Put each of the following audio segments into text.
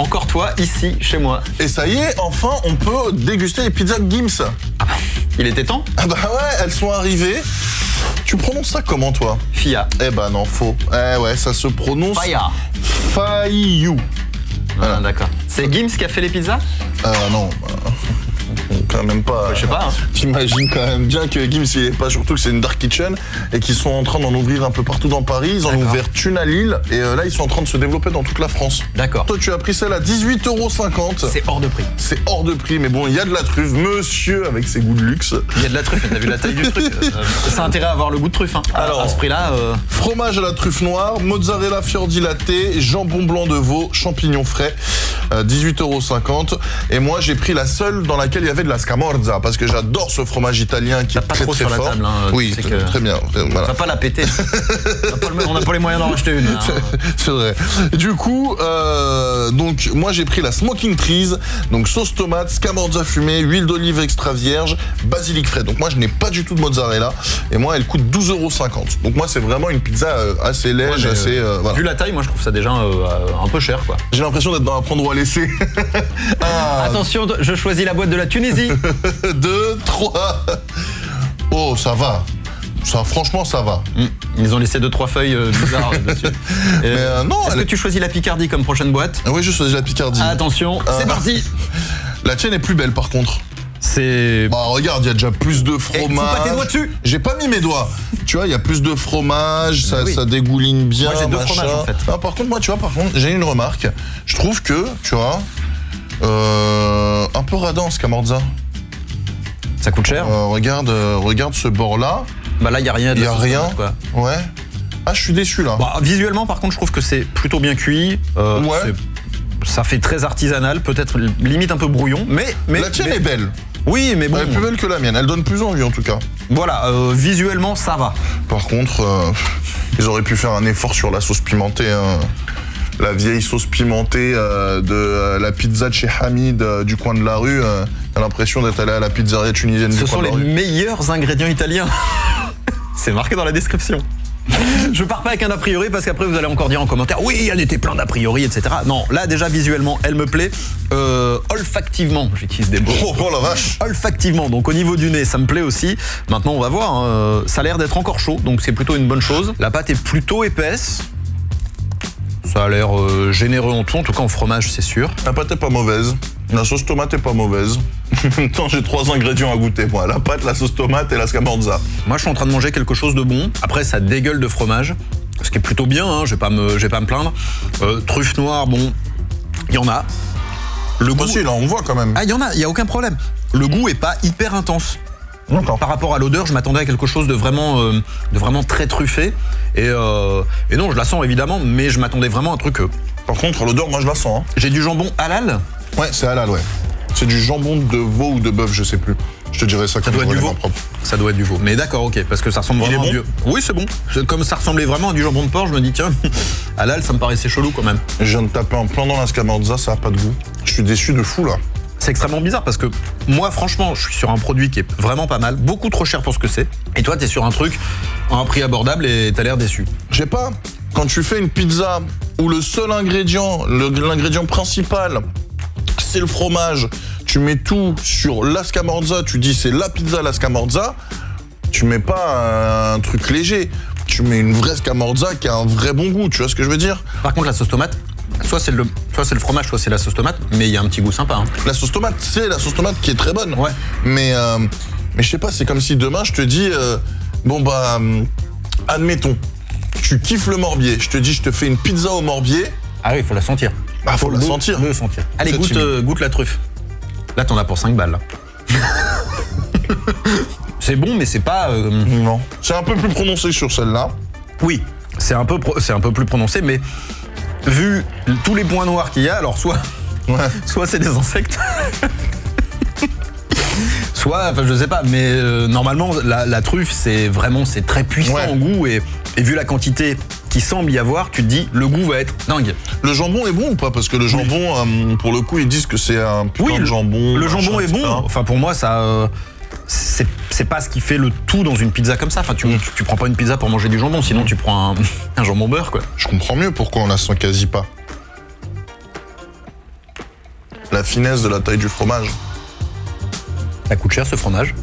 encore toi, ici, chez moi. Et ça y est, enfin, on peut déguster les pizzas Gims. Il était temps. Ah bah ouais, elles sont arrivées. Tu prononces ça comment, toi? Fia. Eh ben non, faux. Eh ouais, ça se prononce... Faya. Fayou. Ah, d'accord. C'est Gims qui a fait les pizzas? Non. Quand même pas. Je sais pas. Hein. T'imagines quand même bien que Gims, il est pas, surtout que c'est une dark kitchen et qu'ils sont en train d'en ouvrir un peu partout dans Paris. Ils en ont ouvert une à Lille et là ils sont en train de se développer dans toute la France. D'accord. Toi tu as pris celle à 18,50 €. C'est hors de prix. C'est hors de prix, mais bon, il y a de la truffe, monsieur avec ses goûts de luxe. Il y a de la truffe, t'as vu la taille du truc. Ça a intérêt à avoir le goût de truffe. Hein. Alors, à ce prix-là. Fromage à la truffe noire, mozzarella fior di latte, jambon blanc de veau, champignons frais, 18,50 €. Et moi j'ai pris la seule dans laquelle il y avait de la scamorza, parce que j'adore ce fromage italien qui est pas très trop très sur fort. la table, hein, oui, très bien. Voilà. Va pas la péter. On n'a pas les moyens d'en racheter une. Hein. C'est vrai. Du coup, donc moi j'ai pris la smoking trees, donc sauce tomate, scamorza fumée, huile d'olive extra vierge, basilic frais. Donc moi je n'ai pas du tout de mozzarella et moi elle coûte 12,50 €. Donc moi c'est vraiment une pizza assez lège, assez. Voilà. Vu la taille, moi je trouve ça déjà un peu cher quoi. J'ai l'impression d'être dans un prendre ou à laisser. Attention, je choisis la boîte de la Tunisie. 2, 3. Oh, ça va. Ça, franchement, ça va. Ils ont laissé 2-3 feuilles bizarres dessus. Mais non. Est-ce que tu choisis la Picardie comme prochaine boîte? Oui, je choisis la Picardie. Attention, c'est parti. La tienne est plus belle par contre. C'est... Bah regarde, il y a déjà plus de fromage. Faut pas tes doigts dessus. J'ai pas mis mes doigts. Tu vois, il y a plus de fromage, ça dégouline bien. Moi j'ai 2 fromages en fait. Ah, par contre, moi, tu vois, j'ai une remarque. Je trouve que, tu vois, un peu radin en scamorza. Ça coûte cher. Regarde ce bord-là. Bah là, il n'y a rien. Il n'y a rien. Quoi. Ouais. Ah, je suis déçu là. Bah, visuellement, par contre, je trouve que c'est plutôt bien cuit. Ouais. Ça fait très artisanal, peut-être limite un peu brouillon, mais la tienne est belle. Oui, mais bon. Elle est plus belle que la mienne. Elle donne plus envie en tout cas. Voilà, visuellement, ça va. Par contre, ils auraient pu faire un effort sur la sauce pimentée. Hein. La vieille sauce pimentée de la pizza de chez Hamid du coin de la rue. T'as l'impression d'être allé à la pizzeria tunisienne du coin de la rue. Ce sont les meilleurs ingrédients italiens. C'est marqué dans la description. Je pars pas avec un a priori parce qu'après vous allez encore dire en commentaire oui, elle était plein d'a priori, etc. Non, là déjà visuellement, elle me plaît. Olfactivement, j'utilise des mots. Oh la vache. Olfactivement, donc au niveau du nez, ça me plaît aussi. Maintenant, on va voir. Hein, ça a l'air d'être encore chaud, donc c'est plutôt une bonne chose. La pâte est plutôt épaisse. Ça a l'air généreux en tout cas en fromage, c'est sûr. La pâte est pas mauvaise. La sauce tomate est pas mauvaise. En même temps, j'ai 3 ingrédients à goûter, moi. La pâte, la sauce tomate et la scamorza. Moi, je suis en train de manger quelque chose de bon. Après, ça dégueule de fromage, ce qui est plutôt bien, hein, je vais pas me plaindre. Truffe noire, bon, il y en a. Le goût... si, là, on voit quand même. Ah, il y en a, il y a aucun problème. Le goût est pas hyper intense. D'accord. Par rapport à l'odeur, je m'attendais à quelque chose de vraiment très truffé. Et non, je la sens évidemment, mais je m'attendais vraiment à un truc... Par contre, l'odeur, moi, je la sens. Hein. J'ai du jambon halal. Ouais, c'est halal, ouais. C'est du jambon de veau ou de bœuf, je sais plus. Je te dirais ça. Ça doit être du veau. Ça doit être du veau. Mais d'accord, ok, parce que ça ressemble vraiment à du... Oui, c'est bon. Comme ça ressemblait vraiment à du jambon de porc, je me dis tiens, halal, ça me paraissait chelou quand même. Je viens de taper en plein dans la scamorza, ça a pas de goût. Je suis déçu de fou là. C'est extrêmement bizarre parce que moi, franchement, je suis sur un produit qui est vraiment pas mal, beaucoup trop cher pour ce que c'est. Et toi, t'es sur un truc à un prix abordable et t'as l'air déçu. Je sais pas. Quand tu fais une pizza où le seul ingrédient, l'ingrédient principal, c'est le fromage, tu mets tout sur la scamorza, tu dis c'est la pizza la scamorza, tu mets pas un truc léger, tu mets une vraie scamorza qui a un vrai bon goût, tu vois ce que je veux dire? Par contre, la sauce tomate, soit c'est le fromage, soit c'est la sauce tomate, mais il y a un petit goût sympa. Hein. La sauce tomate, c'est la sauce tomate qui est très bonne. Ouais. Mais je sais pas, c'est comme si demain je te dis, admettons, tu kiffes le morbier, je te dis je te fais une pizza au morbier. Ah oui, il faut la sentir. Bah faut la sentir. Le sentir. Allez, goûte la truffe. Là, t'en as pour 5 balles. Là. C'est bon, mais c'est pas... Non. C'est un peu plus prononcé sur celle-là. Oui, c'est un peu plus prononcé, mais vu tous les points noirs qu'il y a, alors soit c'est des insectes, soit, enfin je sais pas, mais normalement la truffe c'est très puissant en goût et vu la quantité qui semble y avoir, tu te dis le goût va être dingue. Le jambon est bon ou pas? Parce que le jambon, pour le coup, ils disent que c'est un putain de jambon. Le jambon est bon. Enfin pour moi ça... c'est pas ce qui fait le tout dans une pizza comme ça. Enfin, tu prends pas une pizza pour manger du jambon, sinon tu prends un jambon beurre, quoi. Je comprends mieux pourquoi on la sent quasi pas. la finesse de la taille du fromage. Ça coûte cher ce fromage.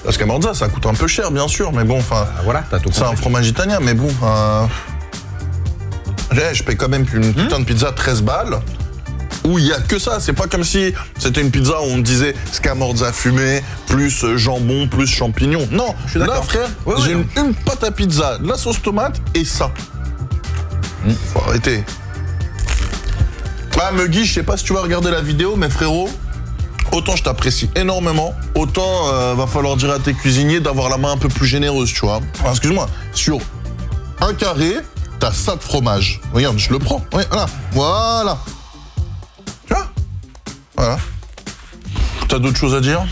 La scamorza, ça coûte un peu cher, bien sûr, mais bon, enfin... Voilà, t'as tout compris. C'est un fromage italien, mais bon... je paye quand même une putain de pizza 13 balles, où il y a que ça. C'est pas comme si c'était une pizza où on me disait scamorza fumée, plus jambon, plus champignons. Non, je suis d'accord. Là, frère, j'ai une pâte à pizza, de la sauce tomate et ça. Faut arrêter. Ah, Muggy, je sais pas si tu vas regarder la vidéo, mais frérot, autant je t'apprécie énormément, autant va falloir dire à tes cuisiniers d'avoir la main un peu plus généreuse, tu vois. Enfin, excuse-moi, sur un carré, t'as ça de fromage. Regarde, je le prends. Oui, voilà. Tu vois? Voilà. T'as d'autres choses à dire?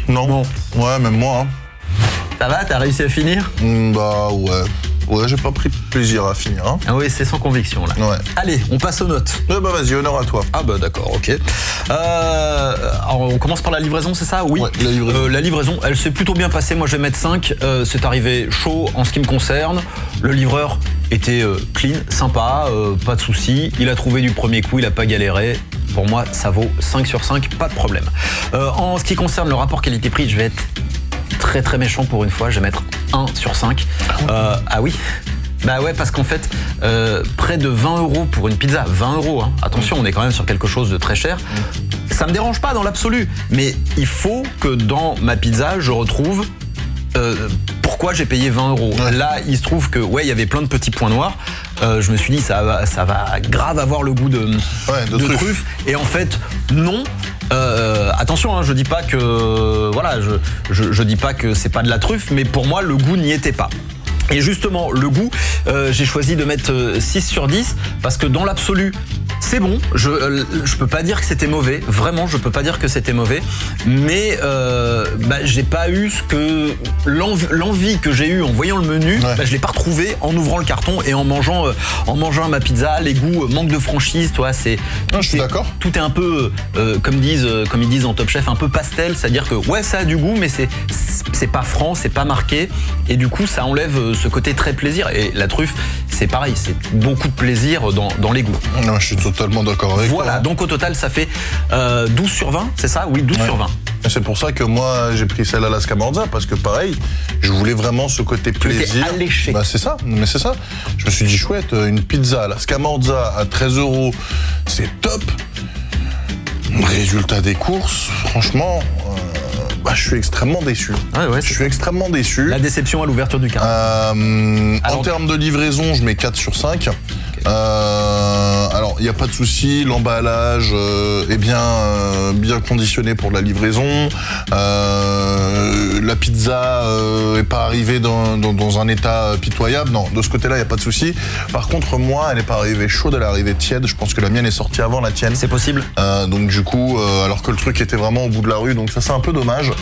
Non. Ouais, même moi. Hein. Ça va, t'as réussi à finir? Bah ouais. Ouais, j'ai pas pris plaisir à finir. Hein. Ah oui, c'est sans conviction là. Ouais. Allez, on passe aux notes. Ouais, bah vas-y, honneur à toi. Ah bah d'accord, ok. Alors, on commence par la livraison, c'est ça? Oui. Ouais, la livraison. La livraison, elle s'est plutôt bien passée. Moi, je vais mettre 5. C'est arrivé chaud en ce qui me concerne. Le livreur était clean, sympa, pas de soucis. Il a trouvé du premier coup, il a pas galéré. Pour moi, ça vaut 5 sur 5, pas de problème. En ce qui concerne le rapport qualité-prix, je vais être très très méchant pour une fois, je vais mettre 1 sur 5. Ah oui. Bah ouais, parce qu'en fait, près de 20 € pour une pizza, 20 €, hein. Attention, on est quand même sur quelque chose de très cher. Ça me dérange pas dans l'absolu, mais il faut que dans ma pizza, je retrouve pourquoi j'ai payé 20 €. Ouais. Là, il se trouve que ouais, il y avait plein de petits points noirs. Je me suis dit ça va grave avoir le goût de truffe. Et en fait, non. Attention, hein, je dis pas que voilà, je dis pas que c'est pas de la truffe, mais pour moi, le goût n'y était pas. Et justement, le goût, j'ai choisi de mettre 6 sur 10 parce que dans l'absolu, c'est bon. Je peux pas dire que c'était mauvais. Vraiment, je peux pas dire que c'était mauvais. Mais j'ai pas eu l'envie que j'ai eue en voyant le menu. Ouais. Je l'ai pas retrouvé en ouvrant le carton et en mangeant ma pizza. Les goûts manque de franchise, toi. Je suis d'accord. Tout est un peu comme ils disent en Top Chef, un peu pastel. C'est-à-dire que ouais, ça a du goût, mais c'est pas franc, c'est pas marqué. Et du coup, ça enlève ce côté très plaisir. Et la truffe, c'est pareil, c'est beaucoup de plaisir dans les goûts. Non, je suis totalement d'accord avec toi. Voilà, donc au total, ça fait 12 sur 20, c'est ça? Oui, 12 sur 20. Et c'est pour ça que moi, j'ai pris celle à la scamorza, parce que pareil, je voulais vraiment ce côté plaisir. Alléché. Bah c'est ça, mais c'est ça. Je me suis dit, chouette, une pizza à la scamorza à 13 €, c'est top. Résultat des courses, franchement... je suis extrêmement déçu. Je suis extrêmement déçu. La déception à l'ouverture du carton. En termes de livraison, je mets 4 sur 5. Okay. Alors, il n'y a pas de souci, l'emballage est bien conditionné pour la livraison. La pizza n'est pas arrivée dans un état pitoyable. Non, de ce côté-là, il n'y a pas de souci. Par contre, moi, elle n'est pas arrivée chaude, elle est arrivée tiède. Je pense que la mienne est sortie avant la tienne. C'est possible. Donc du coup, alors que le truc était vraiment au bout de la rue, donc ça c'est un peu dommage.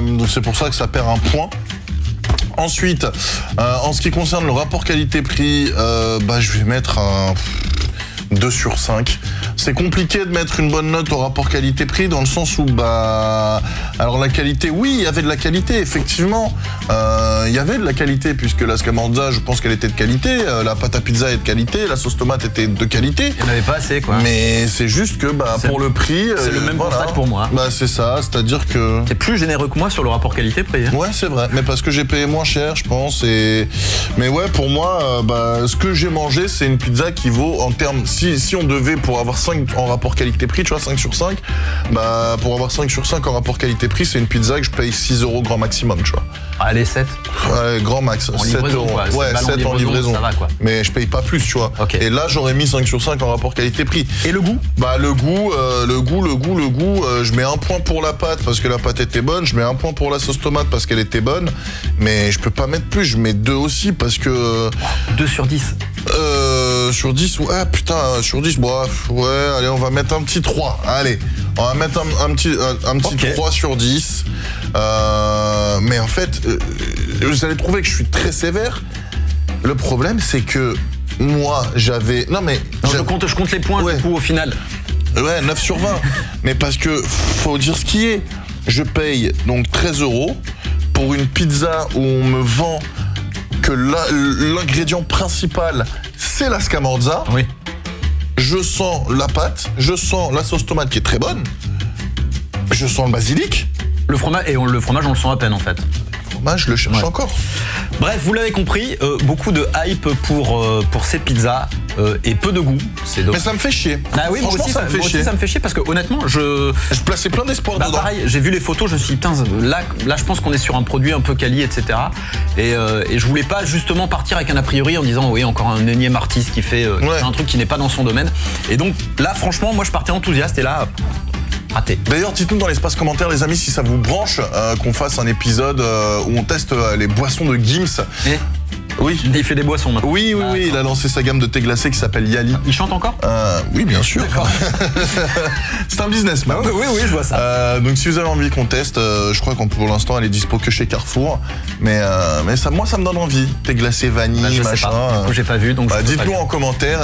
Donc c'est pour ça que ça perd un point. Ensuite, en ce qui concerne le rapport qualité-prix, je vais mettre un 2 sur 5. C'est compliqué de mettre une bonne note au rapport qualité-prix dans le sens où, alors la qualité, oui, il y avait de la qualité, effectivement. Il y avait de la qualité puisque la scamorza, je pense qu'elle était de qualité, la pâte à pizza est de qualité, la sauce tomate était de qualité. Il n'y en avait pas assez, quoi. Mais c'est juste que, pour le prix... C'est le même constat que pour moi. C'est ça, c'est-à-dire que... T'es plus généreux que moi sur le rapport qualité-prix. Hein. Ouais, c'est vrai, mais parce que j'ai payé moins cher, je pense. Mais ouais, pour moi, ce que j'ai mangé, c'est une pizza qui vaut, en termes... Si on devait, pour avoir 5 en rapport qualité-prix, tu vois, 5 sur 5, pour avoir 5 sur 5 en rapport qualité-prix, c'est une pizza que je paye 6 € grand maximum, tu vois. Allez, 7. Ouais, grand max. En 7 livraison, €. quoi. Ouais, 7 en livraison. Ça va, quoi. Mais je paye pas plus, tu vois. Okay. Et là, j'aurais mis 5 sur 5 en rapport qualité-prix. Et le goût? Le goût, je mets un point pour la pâte parce que la pâte était bonne, je mets un point pour la sauce tomate parce qu'elle était bonne, mais je peux pas mettre plus, je mets 2 aussi parce que... 2 sur 10. Sur 10, sur 10, ouais, allez, on va mettre un petit 3. Allez, on va mettre un petit okay. 3 sur 10. Mais en fait, vous allez trouver que je suis très sévère. Le problème, c'est que moi, j'avais... je compte les points, du coup, au final. Ouais, 9 sur 20. Mais parce que, faut dire ce qui est. Je paye donc 13 € pour une pizza où on me vend que l'ingrédient principal, c'est la scamorza. Oui. je sens la pâte, je sens la sauce tomate qui est très bonne, je sens le basilic. Le fromage, le fromage, on le sent à peine en fait. Je le cherche encore. Bref, vous l'avez compris, beaucoup de hype pour ces pizzas et peu de goût. Mais ça me fait chier. Ah oui, moi aussi, ça me fait chier parce que honnêtement, je plaçais plein d'espoir dedans. Pareil, j'ai vu les photos, je me suis dit, putain, là je pense qu'on est sur un produit un peu quali, etc. Et je voulais pas justement partir avec un a priori en disant, oui, encore un énième artiste qui fait un truc qui n'est pas dans son domaine. Et donc là, franchement, moi je partais enthousiaste et là... raté. D'ailleurs, dites-nous dans l'espace commentaire, les amis, si ça vous branche qu'on fasse un épisode où on teste les boissons de Gims. Oui. Il fait des boissons maintenant. Oui, il a lancé sa gamme de thé glacé qui s'appelle Yali. Il chante encore Oui, bien sûr. D'accord. C'est un businessman. Oui, je vois ça. Donc si vous avez envie qu'on teste, je crois qu'on pour l'instant elle est dispo que chez Carrefour. Mais ça, moi ça me donne envie. Thé glacé, vanille, je machin. Sais pas. Du coup, j'ai pas vu. Donc dites-nous en commentaire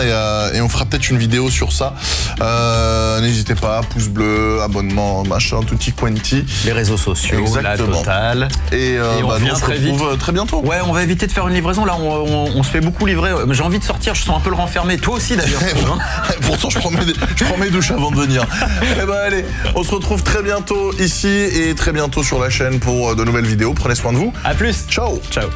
et on fera peut-être une vidéo sur ça. N'hésitez pas, pouce bleu, abonnement, machin, tutti quanti. Les réseaux sociaux, exactement. La totale. Et on revient très vite. Très bientôt. Ouais, on va éviter de faire une livraison. Là, on se fait beaucoup livrer. J'ai envie de sortir, je sens un peu le renfermé. Toi aussi d'ailleurs. Pourtant, je prends mes douches avant de venir. Eh ben allez, on se retrouve très bientôt ici et très bientôt sur la chaîne pour de nouvelles vidéos. Prenez soin de vous. À plus. Ciao. Ciao.